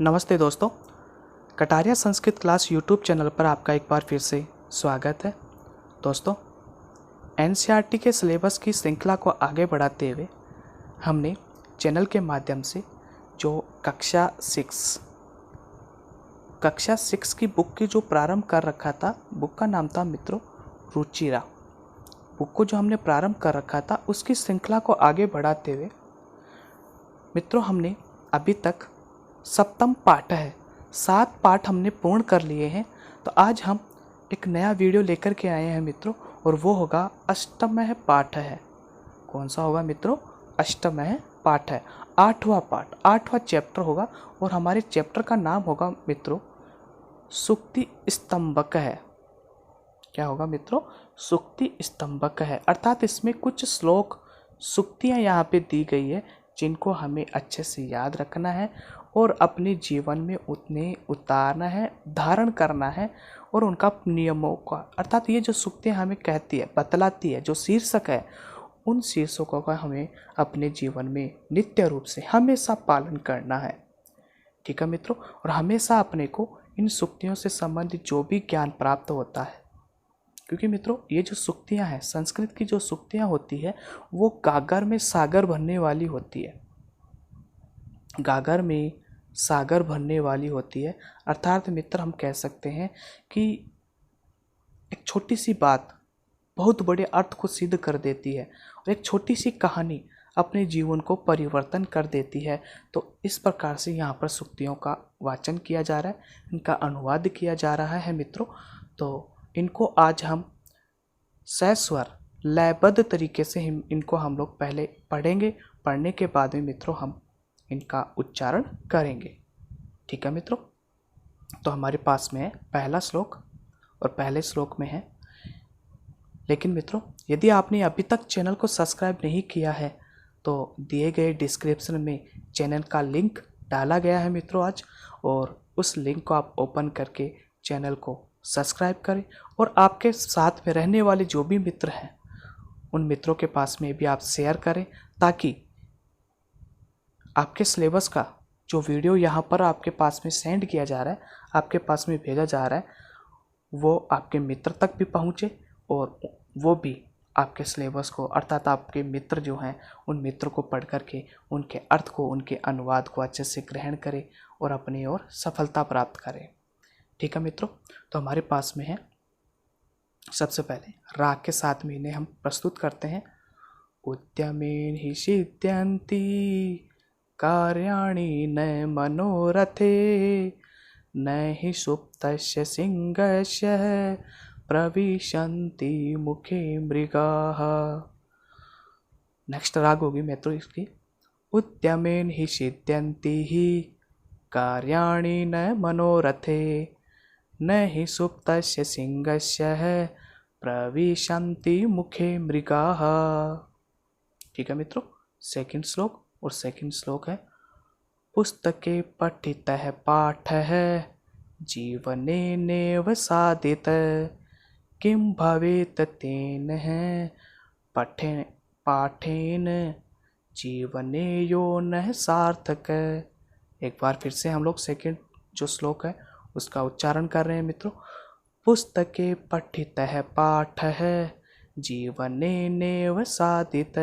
नमस्ते दोस्तों, Kataria Sanskrit class YouTube channel पर आपका एक बार फिर से स्वागत है। दोस्तों, एनसीईआरटी के सिलेबस की श्रृंखला को आगे बढ़ाते हुए हमने चैनल के माध्यम से जो कक्षा 6 की बुक की जो प्रारंभ कर रखा था, बुक का नाम था मित्रों रुचिरा। बुक को जो हमने प्रारंभ कर रखा था उसकी श्रृंखला को आगे बढ़ाते हुए मित्रों हमने अभी तक सप्तम पाठ है, 7 पाठ हमने पूर्ण कर लिए हैं। तो आज हम एक नया वीडियो लेकर के आए हैं मित्रों, और वो होगा अष्टमः पाठ है। कौन सा होगा मित्रों? अष्टमः पाठ है, 8वां पाठ, 8वां चैप्टर होगा। और हमारे चैप्टर का नाम होगा मित्रों सुक्ति स्तंभक है। क्या होगा मित्रों? सुक्ति स्तंभक है। अर्थात इसमें कुछ श्लोक सुक्तियाँ यहाँ पे दी गई है जिनको हमें अच्छे से याद रखना है और अपने जीवन में उतने उतारना है, धारण करना है। और उनका नियमों का, अर्थात ये जो सुक्तियाँ हमें कहती है, बतलाती है, जो शीर्षक है, उन शीर्षकों का हमें अपने जीवन में नित्य रूप से हमेशा पालन करना है। ठीक है मित्रों, और हमेशा अपने को इन सुक्तियों से संबंधित जो भी ज्ञान प्राप्त होता है, क्योंकि मित्रों ये जो सुक्तियाँ हैं, संस्कृत की जो सुक्तियाँ होती है वो गागर में सागर भरने वाली होती है। गागर में सागर भरने वाली होती है। अर्थात मित्र हम कह सकते हैं कि एक छोटी सी बात बहुत बड़े अर्थ को सिद्ध कर देती है, और एक छोटी सी कहानी अपने जीवन को परिवर्तन कर देती है। तो इस प्रकार से यहाँ पर सुक्तियों का वाचन किया जा रहा है, इनका अनुवाद किया जा रहा है मित्रों। तो इनको आज हम सस्वर लयबद्ध तरीके से इनको हम लोग पहले पढ़ेंगे। पढ़ने के बाद में मित्रों हम इनका उच्चारण करेंगे। ठीक है मित्रों, तो हमारे पास में है पहला श्लोक, और पहले श्लोक में है, लेकिन मित्रों यदि आपने अभी तक चैनल को सब्सक्राइब नहीं किया है तो दिए गए डिस्क्रिप्शन में चैनल का लिंक डाला गया है मित्रों आज, और उस लिंक को आप ओपन करके चैनल को सब्सक्राइब करें। और आपके साथ में रहने वाले जो भी मित्र हैं उन मित्रों के पास में भी आप शेयर करें, ताकि आपके सिलेबस का जो वीडियो यहाँ पर आपके पास में सेंड किया जा रहा है, आपके पास में भेजा जा रहा है, वो आपके मित्र तक भी पहुँचे और वो भी आपके सिलेबस को, अर्थात आपके मित्र जो हैं उन मित्र को पढ़ करके उनके अर्थ को, उनके अनुवाद को अच्छे से ग्रहण करें और अपनी ओर सफलता प्राप्त करें। ठीक है मित्रों, तो हमारे पास में है सबसे पहले राग के साथ में इन्हें हम प्रस्तुत करते हैं। उद्यमेन हि सिद्ध्यन्ति कार्याणि न मनोरथे, न हि सुप्तस्य सिंहस्य प्रविशन्ति मुखे मृगाः। नेक्स्ट राग होगी मित्रों इसकी उद्यमेन हि सिद्ध्यन्ति ही कार्याणि न मनोरथे, न हि सुप्तस्य सिंहस्य प्रविशन्ति मुखे मृगाः। ठीक है मित्रों, सेकंड श्लोक, और सेकंड श्लोक है पुस्तके पठितः पाठः जीवनेनेव साधित, किं भवेत् तेन पाठेन जीवने यो न सार्थक। एक बार फिर से हम लोग सेकंड जो श्लोक है उसका उच्चारण कर रहे हैं मित्रों। पुस्तके पठितः पाठः जीवनेनेव साधित,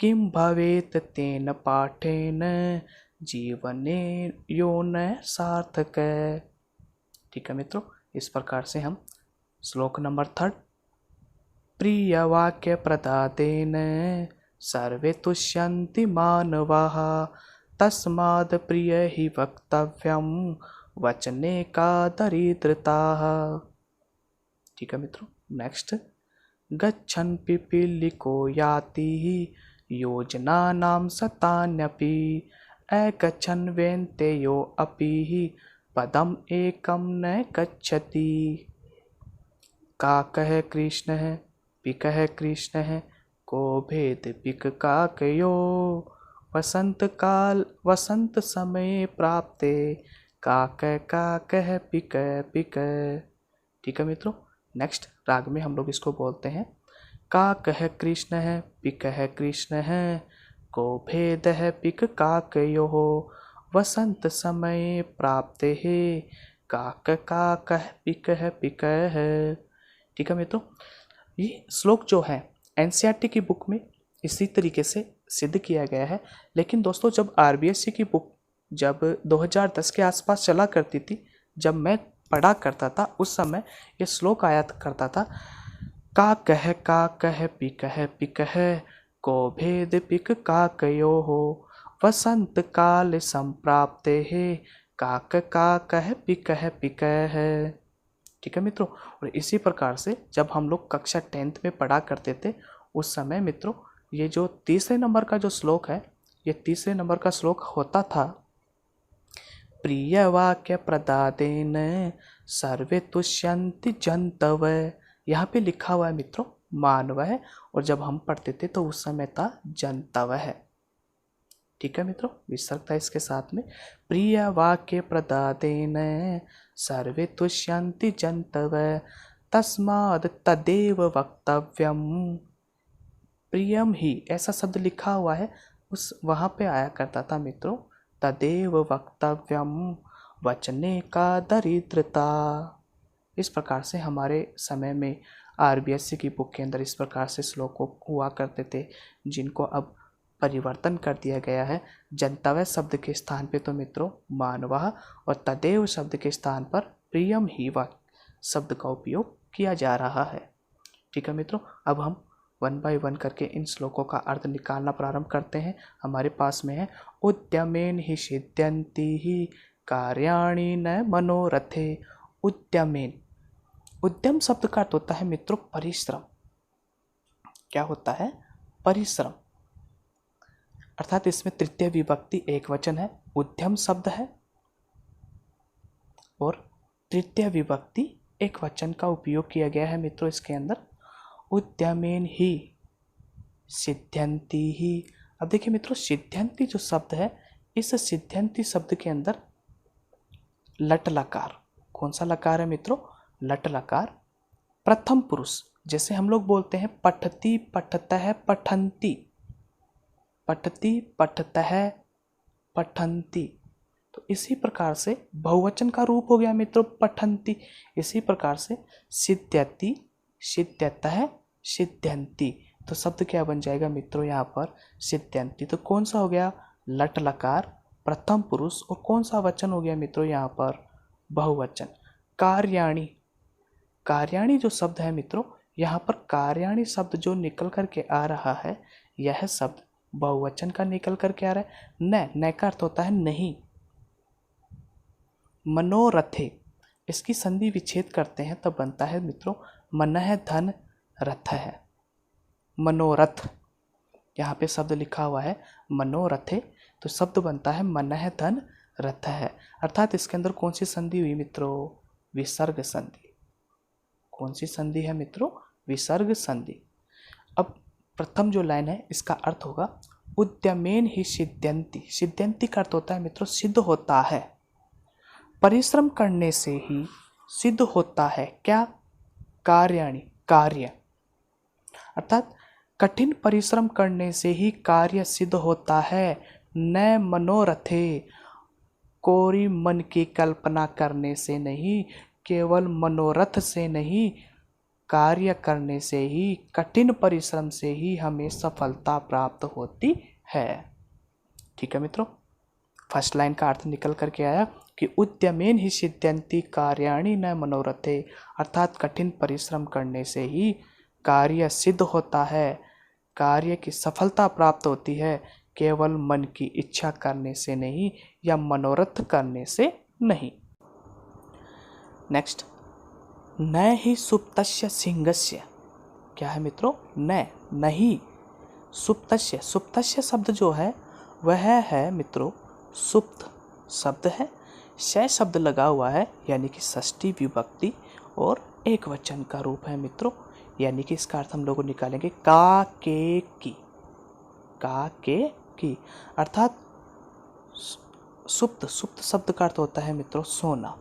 किं भवेत् तेन पाठेन जीवने यो न सार्थक। ठीक है मित्रों, इस प्रकार से हम श्लोक नंबर 3 प्रिय वाक्य प्रदातेन सर्वे तुष्यन्ति मानवाः, तस्माद् प्रिय हि वक्तव्यं वचने का दरिद्रताः। ठीक है मित्रों, नेक्स्ट गच्छन् पिपीलिको याति योजनानां शतान्यपि, अगच्छन् वेन्तेयो अपि पदम् एकं न गच्छति। काकः कृष्णः पिकः कृष्णः को भेद पिक काकयो, वसंत समय प्राप्ते काक काकः पिक पिक। ठीक है मित्रों, नेक्स्ट राग में हम लोग इसको बोलते हैं काकः कृष्णः पिकः कृष्णः को भेदः पिक काकयोः, वसंत समय प्राप्त है काक काकः पिकः पिकः। ठीक है मित्रों, ये श्लोक जो है एनसीईआरटी की बुक में इसी तरीके से सिद्ध किया गया है। लेकिन दोस्तों जब आरबीएससी की बुक जब 2010 के आसपास चला करती थी, जब मैं पढ़ा करता था, उस समय ये श्लोक आया करता था, का कह पिकह पिकह को भेद पिक काकयो हो वसंत काल संप्राप्ते है काक का कह पिकह पिकह। ठीक है मित्रों, और इसी प्रकार से जब हम लोग कक्षा 10th में पढ़ा करते थे, उस समय मित्रों ये जो तीसरे नंबर का जो श्लोक है, ये तीसरे नंबर का श्लोक होता था, प्रिय वाक्य प्रदादेन सर्वे तुष्यन्ति जंतव। यहाँ पे लिखा हुआ है मित्रों मानव है, और जब हम पढ़ते थे तो उस समय था जंतव है। ठीक है मित्रों, विसर्ग था इसके साथ में, प्रिय वाक्य प्रदादेन सर्वे तुष्यन्ति जंतव तस्माद् तदेव वक्तव्यम। प्रियम ही ऐसा शब्द लिखा हुआ है, उस वहाँ पे आया करता था मित्रों तदेव वक्तव्यम वचने का दरिद्रता। इस प्रकार से हमारे समय में आरबीएससी की बुक के अंदर इस प्रकार से श्लोक हुआ करते थे, जिनको अब परिवर्तन कर दिया गया है। जंतव्य शब्द के स्थान पे तो मित्रों मानवः और तदेव शब्द के स्थान पर प्रियम ही व शब्द का उपयोग किया जा रहा है। ठीक है मित्रों, अब हम 1 बाय 1 करके इन श्लोकों का अर्थ निकालना प्रारंभ करते हैं। हमारे पास में है उद्यमेन ही सिद्ध्यन्ति ही कार्याणि न मनोरथे। उद्यमेन, उद्यम शब्द का अर्थ होता है मित्रों परिश्रम। क्या होता है? परिश्रम। अर्थात इसमें तृतीय विभक्ति एक वचन है, उद्यम शब्द है, और तृतीय विभक्ति एक वचन का उपयोग किया गया है मित्रों इसके अंदर। उद्यमेन ही सिद्ध्यन्ति ही। अब देखिए मित्रों, सिद्ध्यन्ति जो शब्द है, इस सिद्ध्यन्ति शब्द के अंदर लट लकार, कौन सा लकार है मित्रों? लट लकार। प्रथम पुरुष, जैसे हम लोग बोलते हैं पठति पठतः पठन्ति, पठति पठतः पठन्ति, तो इसी प्रकार से बहुवचन का रूप हो गया मित्रों पठन्ति। इसी प्रकार से सिद्ध्यति सिद्ध्यतः सिद्ध्यन्ति, तो शब्द क्या बन जाएगा मित्रों यहाँ पर? सिद्ध्यन्ति। तो कौन सा हो गया? लट लकार, प्रथम पुरुष, और कौन सा वचन हो गया मित्रों यहाँ पर? बहुवचन। कार्याणि, कार्याणि जो शब्द है मित्रों, यहाँ पर कार्याणि शब्द जो निकल करके आ रहा है, यह शब्द बहुवचन का निकल करके आ रहा है। न का अर्थ होता है नहीं। मनोरथे, इसकी संधि विच्छेद करते हैं तब बनता है मित्रों मनः धन रथ है। मनोरथ, यहाँ पे शब्द लिखा हुआ है मनोरथे, तो शब्द बनता है मनः धन रथ है। अर्थात इसके अंदर कौन सी संधि हुई मित्रों? विसर्ग संधि। कौन सी संधि है मित्रों? विसर्ग संधि। अब प्रथम जो लाइन है इसका अर्थ होगा उद्यमेन ही सिद्ध्यन्ति। सिद्ध्यन्ति का अर्थ होता है मित्रों सिद्ध होता है। परिश्रम करने से ही सिद्ध होता है क्या? कार्याणि, कार्य। अर्थात कठिन परिश्रम करने से ही कार्य सिद्ध होता है। न मनोरथे, कोरी मन की कल्पना करने से नहीं, केवल मनोरथ से नहीं, कार्य करने से ही, कठिन परिश्रम से ही हमें सफलता प्राप्त होती है। ठीक है मित्रों, फर्स्ट लाइन का अर्थ निकल करके आया कि उद्यमेन ही सिद्ध्यन्ति कार्याणि न मनोरथे, अर्थात कठिन परिश्रम करने से ही कार्य सिद्ध होता है, कार्य की सफलता प्राप्त होती है, केवल मन की इच्छा करने से नहीं या मनोरथ करने से नहीं। नेक्स्ट, न ही सुप्तस्य सिंहस्य। क्या है मित्रों? न, नहीं, सुप्तस्य। सुप्तस्य शब्द जो है वह है मित्रों सुप्त शब्द है, शय शब्द लगा हुआ है, यानी कि षष्ठी विभक्ति और एक वचन का रूप है मित्रों। यानी कि इसका अर्थ हम लोग निकालेंगे का के की, का के की। अर्थात सुप्त, सुप्त शब्द का अर्थ होता है मित्रों सोना।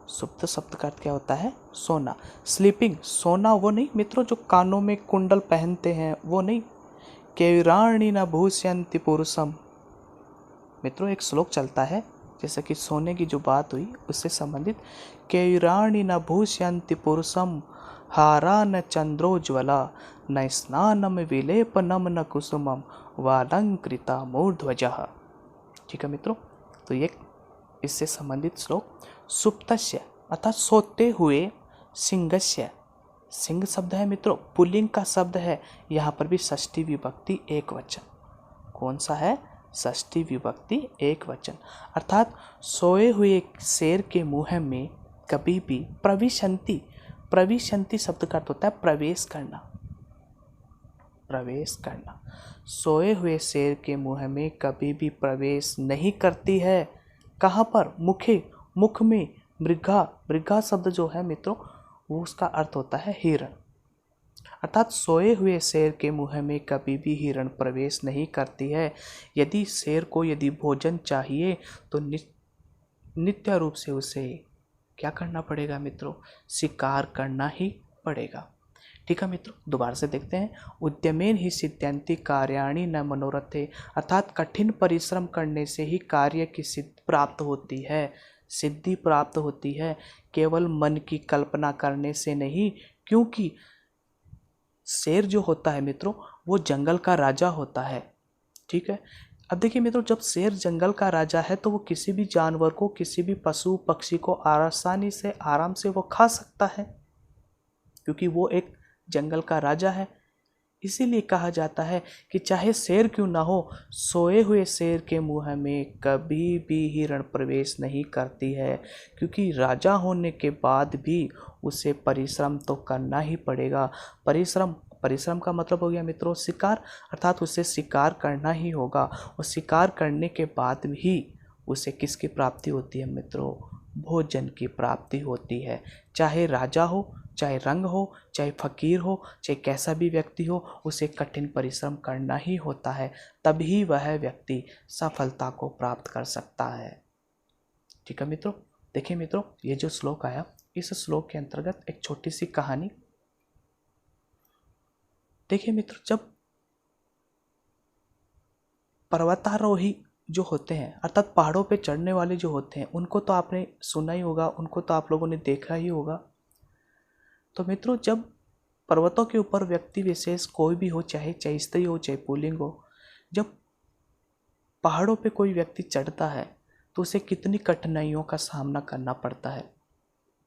सुप्त शब्द का अर्थ क्या होता है? सोना। स्लीपिंग, सोना वो नहीं मित्रों जो कानों में कुंडल पहनते हैं, वो नहीं। केराणि न भूष्यन्ति पुरुषम, मित्रों एक श्लोक चलता है, जैसे कि सोने की जो बात हुई उससे संबंधित, केयुराणि न भूष्यन्ति पुरुषम हारा न चंद्रोज्वला न स्नानम विलेपनम न कुसुमम वालंकृता मूर्ध्वजः। ठीक है मित्रों, तो ये इससे संबंधित श्लोक। सुप्तस्य अर्थात सोते हुए, सिंहस्य, सिंह शब्द है मित्रों, पुल्लिंग का शब्द है, यहाँ पर भी षष्ठी विभक्ति एक वचन। कौन सा है? षष्ठी विभक्ति एक वचन। अर्थात सोए हुए शेर के मुंह में कभी भी प्रविशंति, प्रविशंति शब्द का अर्थ होता है प्रवेश करना, प्रवेश करना। सोए हुए शेर के मुंह में कभी भी प्रवेश नहीं करती है। कहाँ पर? मुखे, मुख में। मृगा, मृगा शब्द जो है मित्रों वो उसका अर्थ होता है हिरण। अर्थात सोए हुए शेर के मुंह में कभी भी हिरण प्रवेश नहीं करती है। यदि शेर को यदि भोजन चाहिए तो नित्य रूप से उसे क्या करना पड़ेगा मित्रों? शिकार करना ही पड़ेगा। ठीक है मित्रों, दोबारा से देखते हैं। उद्यमेन ही सिद्ध्यन्ति कार्याणि न मनोरथे, अर्थात कठिन परिश्रम करने से ही कार्य की सिद्धि प्राप्त होती है, सिद्धि प्राप्त होती है, केवल मन की कल्पना करने से नहीं। क्योंकि शेर जो होता है मित्रों वो जंगल का राजा होता है। ठीक है, अब देखिए मित्रों, जब शेर जंगल का राजा है तो वो किसी भी जानवर को, किसी भी पशु पक्षी को आसानी से, आराम से वो खा सकता है, क्योंकि वो एक जंगल का राजा है। इसीलिए कहा जाता है कि चाहे शेर क्यों ना हो, सोए हुए शेर के मुंह में कभी भी हिरण प्रवेश नहीं करती है, क्योंकि राजा होने के बाद भी उसे परिश्रम तो करना ही पड़ेगा। परिश्रम, परिश्रम का मतलब हो गया मित्रों शिकार, अर्थात उसे शिकार करना ही होगा। और शिकार करने के बाद भी उसे किसकी प्राप्ति होती है मित्रों? भोजन की प्राप्ति होती है। चाहे राजा हो, चाहे रंग हो, चाहे फकीर हो, चाहे कैसा भी व्यक्ति हो, उसे कठिन परिश्रम करना ही होता है, तभी वह व्यक्ति सफलता को प्राप्त कर सकता है। ठीक है मित्रों, देखिए मित्रों ये जो श्लोक आया, इस श्लोक के अंतर्गत एक छोटी सी कहानी। देखिए मित्रों, जब पर्वतारोही जो होते हैं, अर्थात पहाड़ों पे चढ़ने वाले जो होते हैं, उनको तो आपने सुना ही होगा, उनको तो आप लोगों ने देखा ही होगा। तो मित्रों, जब पर्वतों के ऊपर व्यक्ति विशेष कोई भी हो, चाहे स्त्री हो चाहे पुल्लिंग हो, जब पहाड़ों पे कोई व्यक्ति चढ़ता है तो उसे कितनी कठिनाइयों का सामना करना पड़ता है।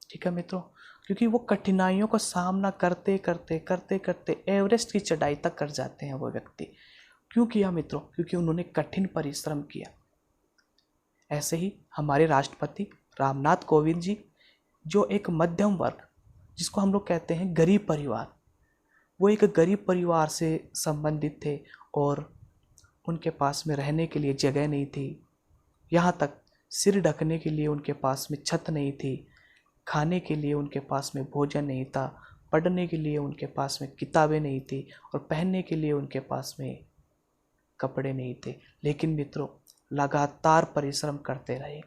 ठीक है मित्रों, क्योंकि वो कठिनाइयों का सामना करते करते करते करते एवरेस्ट की चढ़ाई तक कर जाते हैं वो व्यक्ति। क्यों किया मित्रों? क्योंकि उन्होंने कठिन परिश्रम किया। ऐसे ही हमारे राष्ट्रपति रामनाथ कोविंद जी, जो एक मध्यम वर्ग, जिसको हम लोग कहते हैं गरीब परिवार, वो एक गरीब परिवार से संबंधित थे और उनके पास में रहने के लिए जगह नहीं थी, यहाँ तक सिर ढकने के लिए उनके पास में छत नहीं थी, खाने के लिए उनके पास में भोजन नहीं था, पढ़ने के लिए उनके पास में किताबें नहीं थी और पहनने के लिए उनके पास में कपड़े नहीं थे। लेकिन मित्रों लगातार परिश्रम करते रहे,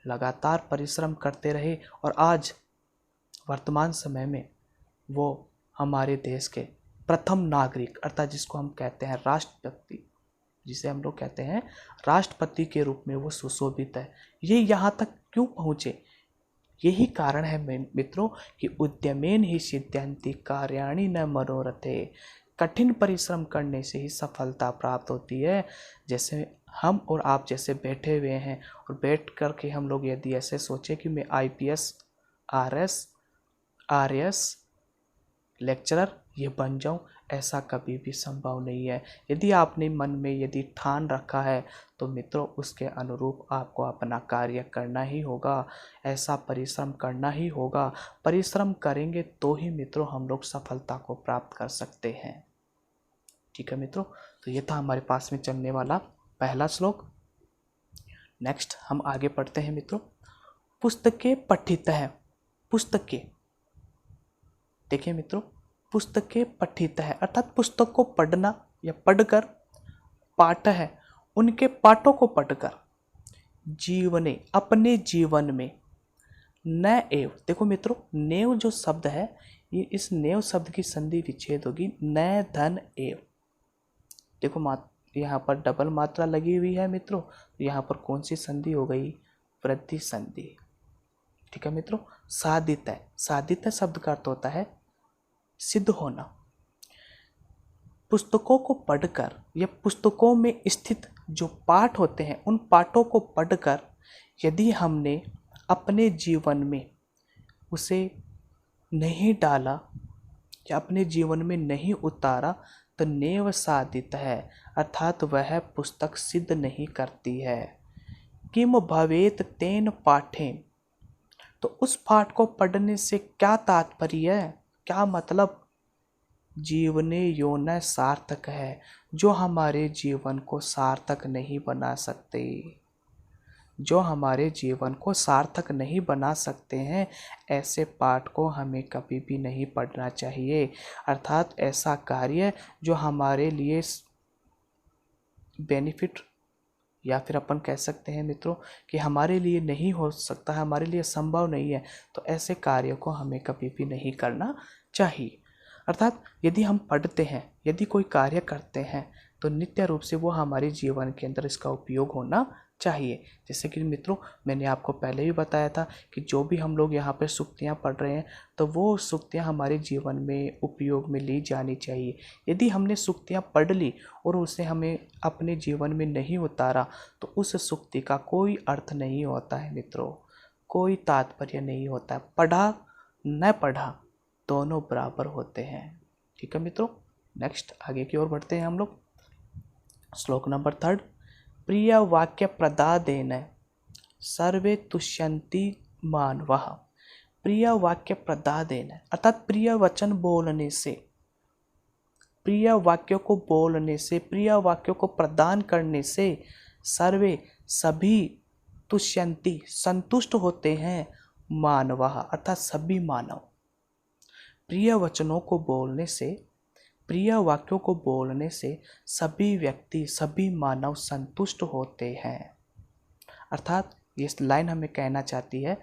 लगातार परिश्रम करते रहे और आज वर्तमान समय में वो हमारे देश के प्रथम नागरिक, अर्थात जिसको हम कहते हैं राष्ट्रपति, जिसे हम लोग कहते हैं राष्ट्रपति के रूप में वो सुशोभित है। ये यहाँ तक क्यों पहुँचे? यही कारण है मित्रों कि उद्यमेन ही सिद्ध्यन्ति कार्याणि न मनोरथे, कठिन परिश्रम करने से ही सफलता प्राप्त होती है। जैसे हम और आप जैसे बैठे हुए हैं और बैठ कर के हम लोग यदि ऐसे सोचे कि मैं IPS, RS, RS लेक्चरर ये बन जाऊं, ऐसा कभी भी संभव नहीं है। यदि आपने मन में यदि ठान रखा है तो मित्रों उसके अनुरूप आपको अपना कार्य करना ही होगा, ऐसा परिश्रम करना ही होगा। परिश्रम करेंगे तो ही मित्रों हम लोग सफलता को प्राप्त कर सकते हैं। ठीक है मित्रों, तो ये था हमारे पास में चलने वाला पहला श्लोक। नेक्स्ट हम आगे पढ़ते हैं मित्रों। पुस्तकें पठित है, पुस्तकें, देखिए मित्रों पुस्तकें पठित है अर्थात पुस्तक को पढ़ना या पढ़कर, पाठ है उनके पाठों को पढ़कर, जीवने अपने जीवन में, न एव, देखो मित्रों नेव जो शब्द है, ये इस नेव शब्द की संधि विच्छेद होगी न धन एव। देखो यहाँ पर डबल मात्रा लगी हुई है मित्रों, तो यहाँ पर कौन सी संधि हो गई, वृद्धि संधि। ठीक है मित्रों। साधित है, साधित है शब्द का अर्थ होता है सिद्ध होना। पुस्तकों को पढ़कर या पुस्तकों में स्थित जो पाठ होते हैं उन पाठों को पढ़कर यदि हमने अपने जीवन में उसे नहीं डाला या अपने जीवन में नहीं उतारा तो नेव साधित है, अर्थात वह पुस्तक सिद्ध नहीं करती है। किम भवेत तेन पाठेन, तो उस पाठ को पढ़ने से क्या तात्पर्य है, क्या मतलब, जीवने योन सार्थक है, जो हमारे जीवन को सार्थक नहीं बना सकते, जो हमारे जीवन को सार्थक नहीं बना सकते हैं, ऐसे पाठ को हमें कभी भी नहीं पढ़ना चाहिए। अर्थात ऐसा कार्य जो हमारे लिए बेनिफिट या फिर अपन कह सकते हैं मित्रों कि हमारे लिए नहीं हो सकता है, हमारे लिए संभव नहीं है, तो ऐसे कार्य को हमें कभी भी नहीं करना चाहिए। अर्थात यदि हम पढ़ते हैं, यदि कोई कार्य करते हैं तो नित्य रूप से वो हमारे जीवन के अंदर इसका उपयोग होना चाहिए। जैसे कि मित्रों मैंने आपको पहले भी बताया था कि जो भी हम लोग यहाँ पे सूक्तियाँ पढ़ रहे हैं तो वो सूक्तियाँ हमारे जीवन में उपयोग में ली जानी चाहिए। यदि हमने सूक्तियाँ पढ़ ली और उसे हमें अपने जीवन में नहीं उतारा तो उस सूक्ति का कोई अर्थ नहीं होता है मित्रों, कोई तात्पर्य नहीं होता है। पढ़ा न पढ़ा दोनों बराबर होते हैं। ठीक है मित्रों, नेक्स्ट आगे की ओर बढ़ते हैं हम लोग। श्लोक नंबर 3, प्रिय वाक्य प्रदादेन सर्वे तुष्यन्ति मानवः। प्रिय वाक्य प्रदादेन अर्थात प्रिय वचन बोलने से, प्रिय वाक्यों को बोलने से, प्रिय वाक्यों को प्रदान करने से सर्वे सभी तुष्यन्ति संतुष्ट होते हैं, मानवः अर्थात सभी मानव। प्रिय वचनों को बोलने से, प्रिय वाक्यों को बोलने से सभी व्यक्ति, सभी मानव संतुष्ट होते हैं। अर्थात ये लाइन हमें कहना चाहती है,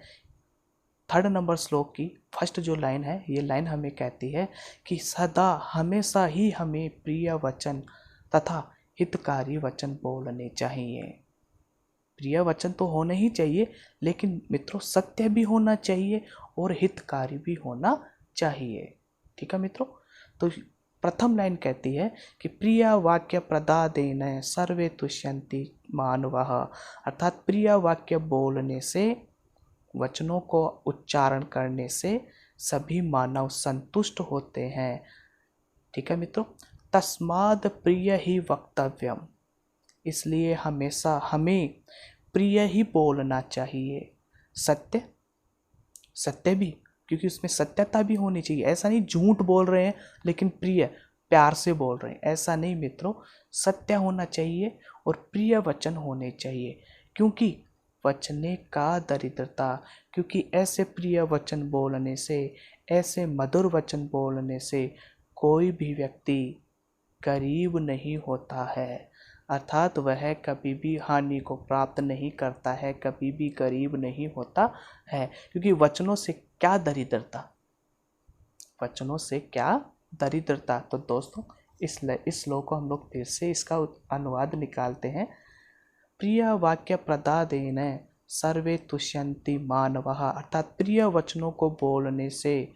3 नंबर श्लोक की फर्स्ट जो लाइन है, ये लाइन हमें कहती है कि सदा हमेशा ही हमें प्रिय वचन तथा हितकारी वचन बोलने चाहिए। प्रिय वचन तो होने ही चाहिए, लेकिन मित्रों सत्य भी होना चाहिए और हितकारी भी होना चाहिए। ठीक है मित्रों, तो प्रथम लाइन कहती है कि प्रिय वाक्य प्रदादेन सर्वे तुष्यन्ति मानवः, अर्थात प्रिय वाक्य बोलने से, वचनों को उच्चारण करने से सभी मानव संतुष्ट होते हैं। ठीक है मित्रों, तस्माद् प्रिय ही वक्तव्यम, इसलिए हमेशा हमें प्रिय ही बोलना चाहिए। सत्य, सत्य भी, क्योंकि उसमें सत्यता भी होनी चाहिए। ऐसा नहीं झूठ बोल रहे हैं लेकिन प्रिय प्यार से बोल रहे हैं, ऐसा नहीं मित्रों। सत्य होना चाहिए और प्रिय वचन होने चाहिए, क्योंकि वचने का दरिद्रता, क्योंकि ऐसे प्रिय वचन बोलने से, ऐसे मधुर वचन बोलने से कोई भी व्यक्ति गरीब नहीं होता है। अर्थात वह कभी भी हानि को प्राप्त नहीं करता है, कभी भी गरीब नहीं होता है। क्योंकि वचनों से क्या दरिद्रता, वचनों से क्या दरिद्रता। तो दोस्तों इस श्लोक को हम लोग फिर से इसका अनुवाद निकालते हैं। प्रिय वाक्य प्रदादेन सर्वे तुष्यन्ति मानवः, अर्थात प्रिय वचनों को बोलने से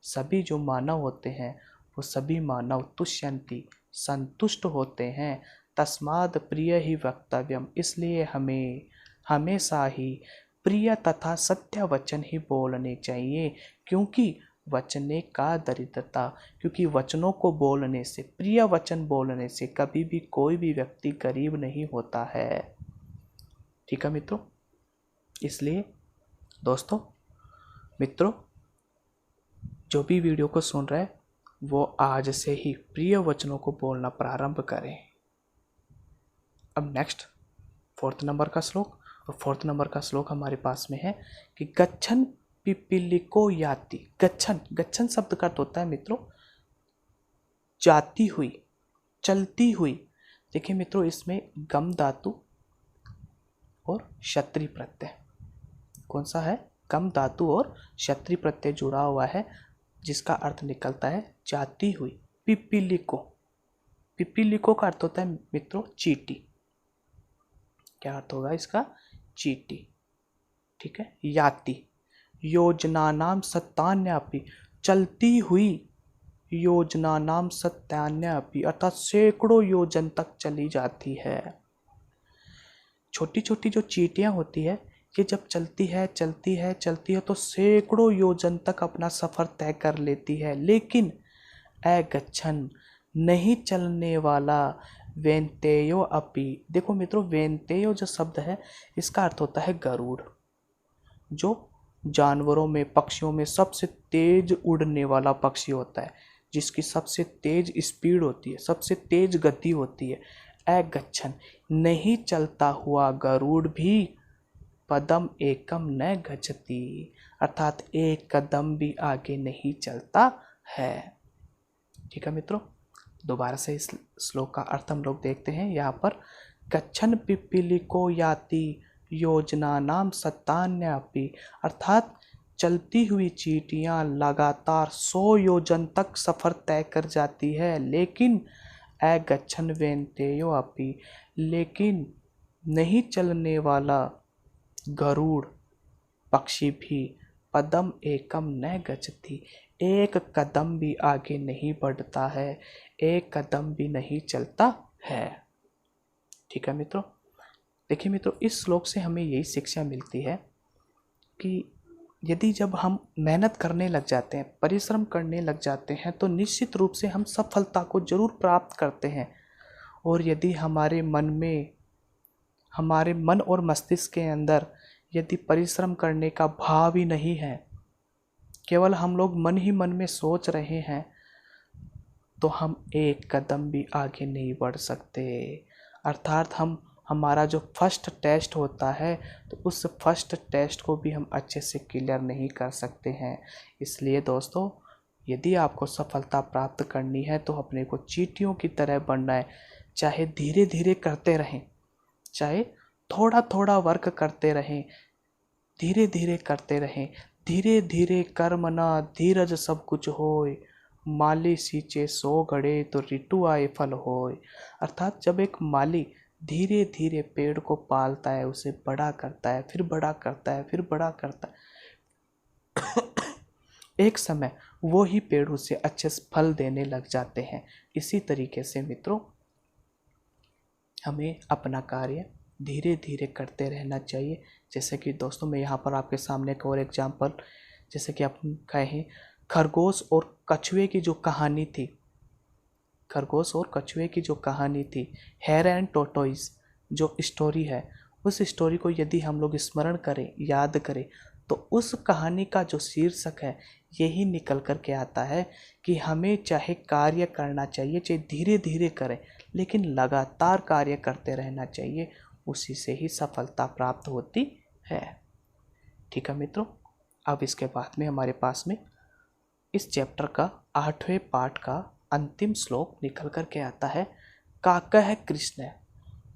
सभी जो मानव होते हैं वो सभी मानव तुष्यन्ति संतुष्ट होते हैं। तस्माद् प्रिय ही वक्तव्यम, इसलिए हमें हमेशा ही प्रिय तथा सत्य वचन ही बोलने चाहिए, क्योंकि वचने का दरिद्रता, क्योंकि वचनों को बोलने से, प्रिय वचन बोलने से कभी भी कोई भी व्यक्ति गरीब नहीं होता है। ठीक है मित्रों, इसलिए दोस्तों मित्रों जो भी वीडियो को सुन रहे हैं वो आज से ही प्रिय वचनों को बोलना प्रारंभ करें। अब नेक्स्ट 4th नंबर का श्लोक, और 4th नंबर का श्लोक हमारे पास में है कि गच्छन पिपीलिको याति। गच्छन, गच्छन शब्द का अर्थ होता है मित्रों जाती हुई, चलती हुई। देखिए मित्रों इसमें गम धातु और क्षत्रि प्रत्यय, कौन सा है, गम धातु और क्षत्रि प्रत्यय जुड़ा हुआ है, जिसका अर्थ निकलता है जाती हुई। पिपीलिको, पिपीलिको का अर्थ होता है मित्रों चींटी। क्या अर्थ होगा इसका? चींटी। ठीक है। याति, योजना नाम सत्तान्यापि, चलती हुई योजना नाम सत्तान्यापि, अर्थात सैकड़ों योजन तक चली जाती है। छोटी छोटी जो चींटियां होती है, ये जब चलती है चलती है चलती है तो सैकड़ों योजन तक अपना सफर तय कर लेती है। लेकिन अगच्छन, नहीं चलने वाला, वेन्तेयो अपि, देखो मित्रों वेन्तेयो जो शब्द है इसका अर्थ होता है गरुड़, जो जानवरों में पक्षियों में सबसे तेज उड़ने वाला पक्षी होता है, जिसकी सबसे तेज स्पीड होती है, सबसे तेज गति होती है। अगच्छन, नहीं चलता हुआ गरुड़ भी पदम एकम न गच्छति, अर्थात एक कदम भी आगे नहीं चलता है। ठीक है मित्रों, दोबारा से इस श्लोक का अर्थ हम लोग देखते हैं। यहाँ पर गच्छन पिपीलिको याति योजना नाम सत्तान्यापि, अर्थात चलती हुई चींटियां लगातार 100 योजन तक सफर तय कर जाती है। लेकिन अगच्छन वेन्तेयो अपि, लेकिन नहीं चलने वाला गरुड़ पक्षी भी पदम एकम न गच्छति, एक कदम भी आगे नहीं बढ़ता है, एक कदम भी नहीं चलता है। ठीक है मित्रों, देखिए मित्रों, इस श्लोक से हमें यही शिक्षा मिलती है कि यदि जब हम मेहनत करने लग जाते हैं, परिश्रम करने लग जाते हैं, तो निश्चित रूप से हम सफलता को जरूर प्राप्त करते हैं। और यदि हमारे मन और मस्तिष्क के अंदर यदि परिश्रम करने का भाव ही नहीं है, केवल हम लोग मन ही मन में सोच रहे हैं, तो हम एक कदम भी आगे नहीं बढ़ सकते। अर्थात हमारा जो फर्स्ट टेस्ट होता है, तो उस फर्स्ट टेस्ट को भी हम अच्छे से क्लियर नहीं कर सकते हैं। इसलिए दोस्तों, यदि आपको सफलता प्राप्त करनी है तो अपने को चींटियों की तरह बनना है। चाहे धीरे धीरे करते रहें, चाहे थोड़ा थोड़ा वर्क करते रहें, धीरे धीरे करते रहें। धीरे धीरे कर्मना धीरज सब कुछ होय, माली सींचे 100 घड़े तो ऋतु आए फल होय। अर्थात जब एक माली धीरे धीरे पेड़ को पालता है, उसे बड़ा करता है, फिर बड़ा करता है, फिर बड़ा करता है, एक समय वो ही पेड़ उसे अच्छे से फल देने लग जाते हैं। इसी तरीके से मित्रों, हमें अपना कार्य धीरे धीरे करते रहना चाहिए। जैसे कि दोस्तों, मैं यहाँ पर आपके सामने एक और एग्जाम्पल, जैसे कि आप कहें खरगोश और कछुए की जो कहानी थी, खरगोश और कछुए की जो कहानी थी, हेयर एंड टोटोइस जो स्टोरी है, उस स्टोरी को यदि हम लोग स्मरण करें, याद करें, तो उस कहानी का जो शीर्षक है यही निकल कर के आता है कि हमें चाहे कार्य करना चाहिए, चाहे धीरे धीरे करें, लेकिन लगातार कार्य करते रहना चाहिए, उसी से ही सफलता प्राप्त होती है। ठीक है मित्रों, अब इसके बाद में हमारे पास में इस चैप्टर का 8वें पाठ का अंतिम श्लोक निकल कर के आता है। काकः कृष्ण,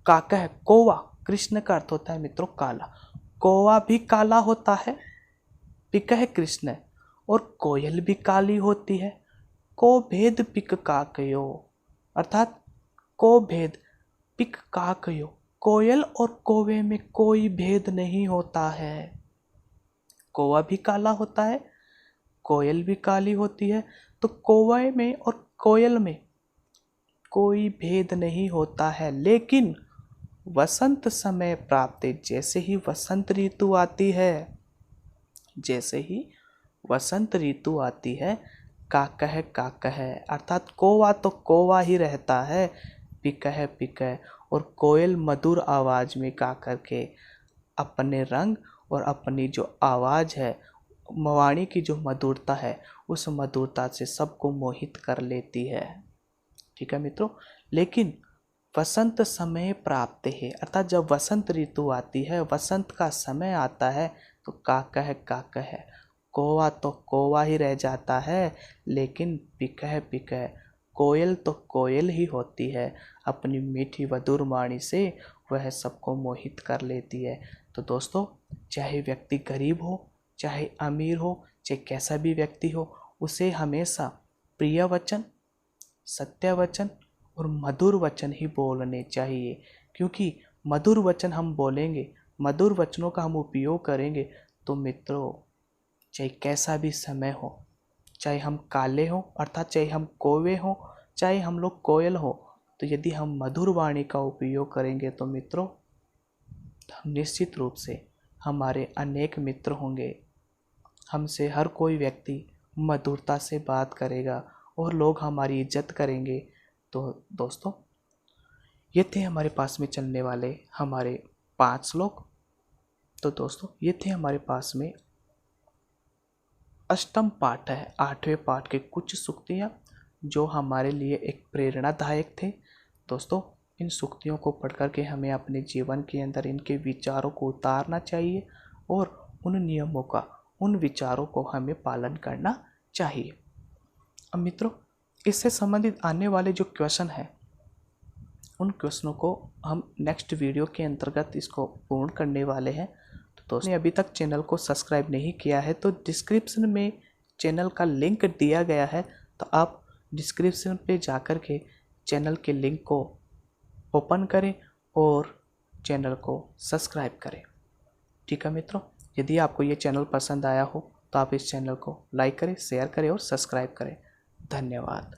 काकः कौवा, कृष्ण का अर्थ होता है मित्रों काला, कौवा भी काला होता है। पिकः कृष्ण, और कोयल भी काली होती है। को भेद पिक काकयो, अर्थात को भेद पिक काकयो, कोयल और कौवे में कोई भेद नहीं होता है। कौवा भी काला होता है, कोयल भी काली होती है, तो कौवे में और कोयल में कोई भेद नहीं होता है। लेकिन वसंत समय प्राप्त, जैसे ही वसंत ऋतु आती है, जैसे ही वसंत ऋतु आती है, काकः काकः, अर्थात कौवा तो कौवा ही रहता है, पिकः पिकः, और कोयल मधुर आवाज में गा करके अपने रंग और अपनी जो आवाज है, वाणी की जो मधुरता है, उस मधुरता से सबको मोहित कर लेती है। ठीक है मित्रों, लेकिन वसंत समय प्राप्त है, अर्थात जब वसंत ऋतु आती है, वसंत का समय आता है, तो काकः काकः, कौवा तो कौवा ही रह जाता है, लेकिन पिकः पिकः, कोयल तो कोयल ही होती है, अपनी मीठी मधुर वाणी से वह सबको मोहित कर लेती है। तो दोस्तों, चाहे व्यक्ति गरीब हो, चाहे अमीर हो, चाहे कैसा भी व्यक्ति हो, उसे हमेशा प्रिय वचन, सत्य वचन और मधुर वचन ही बोलने चाहिए, क्योंकि मधुर वचन हम बोलेंगे, मधुर वचनों का हम उपयोग करेंगे तो मित्रों, चाहे कैसा भी समय हो, चाहे हम काले हों अर्थात चाहे हम कौवे हों, चाहे हम लोग कोयल हो, तो यदि हम मधुर वाणी का उपयोग करेंगे तो मित्रों, हम निश्चित रूप से हमारे अनेक मित्र होंगे। हमसे हर कोई व्यक्ति मधुरता से बात करेगा और लोग हमारी इज्जत करेंगे। तो दोस्तों, ये थे हमारे पास में चलने वाले हमारे 5 श्लोक। तो दोस्तों, ये थे हमारे पास में अष्टम पाठ है, 8वें पाठ के कुछ सूक्तियाँ जो हमारे लिए एक प्रेरणादायक थे। दोस्तों, इन सूक्तियों को पढ़ कर के हमें अपने जीवन के अंदर इनके विचारों को उतारना चाहिए और उन नियमों का, उन विचारों को हमें पालन करना चाहिए। अब मित्रों, इससे संबंधित आने वाले जो क्वेश्चन हैं, उन क्वेश्चनों को हम नेक्स्ट वीडियो के अंतर्गत इसको पूर्ण करने वाले हैं। तो दोस्तों, अभी तक चैनल को सब्सक्राइब नहीं किया है तो डिस्क्रिप्शन में चैनल का लिंक दिया गया है, तो आप डिस्क्रिप्शन पे जाकर के चैनल के लिंक को ओपन करें और चैनल को सब्सक्राइब करें। ठीक है मित्रों, यदि आपको ये चैनल पसंद आया हो तो आप इस चैनल को लाइक करें, शेयर करें और सब्सक्राइब करें। धन्यवाद।